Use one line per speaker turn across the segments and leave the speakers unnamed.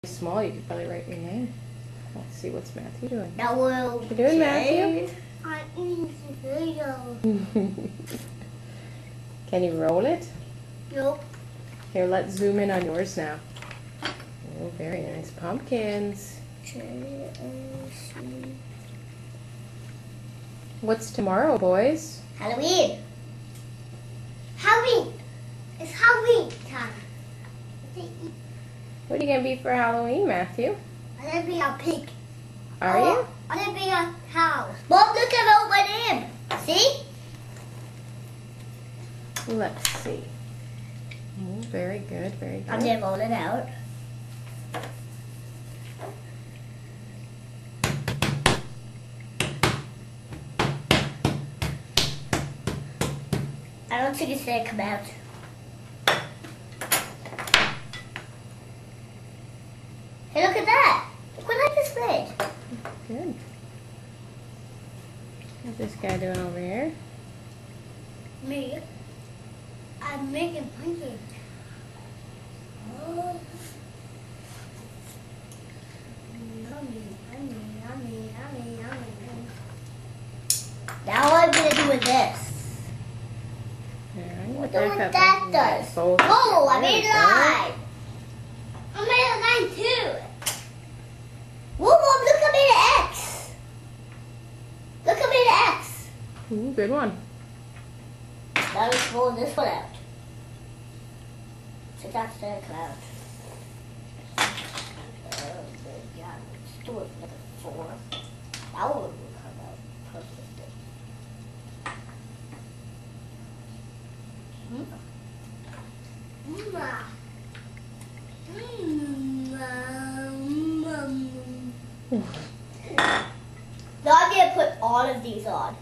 Small, you could probably write your name. Let's see, what's Matthew doing?
That will.
You doing, Matthew?
I need the video.
Can you roll it?
Nope.
Here, let's zoom in on yours now. Oh, very nice. Pumpkins. What's tomorrow, boys?
Halloween. Halloween. It's Halloween time.
What are you going to be for Halloween, Matthew?
I'm going to be a pig.
Are you?
I'm going to be a cow. Mom, look at what I am. See?
Let's see. Oh, very good, very good.
I'm going to roll it out. I don't think it's going to come out. Hey, look at that. Look what I just made.
Good. What's this guy doing over here?
Me? I'm making pancakes. Oh. Yummy, yummy, yummy, yummy, yummy. Now I'm going to do with this. What do what that does? Oh, I made a line. I made a line too. Whoa, Mom, look, I made an X. Look, I made an X.
Ooh, good one.
Now let's roll this one out. So that's the cloud. Yeah, let's do it with a 4. That one will come out perfectly. Now I'm going to put all of these on.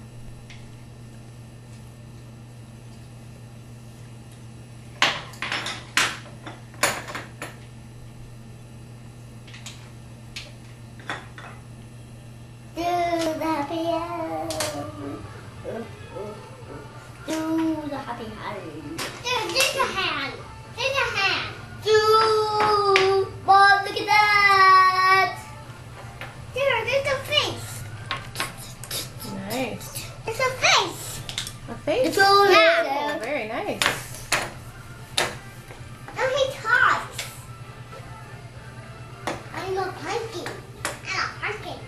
Do the happy hand. Do the happy hand. There's a hand. There's a hand. Do. Mom, look at that. There's a face.
Nice.
It's a face.
A face?
It's all
Oh, very nice.
Now he talks. I'm a pumpkin. I'm a pumpkin.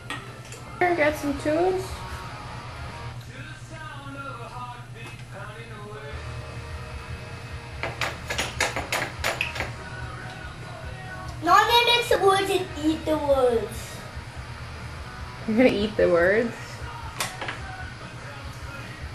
Here, got some tunes.
Now I'm going to mix the words and eat the words.
You're going to eat the words?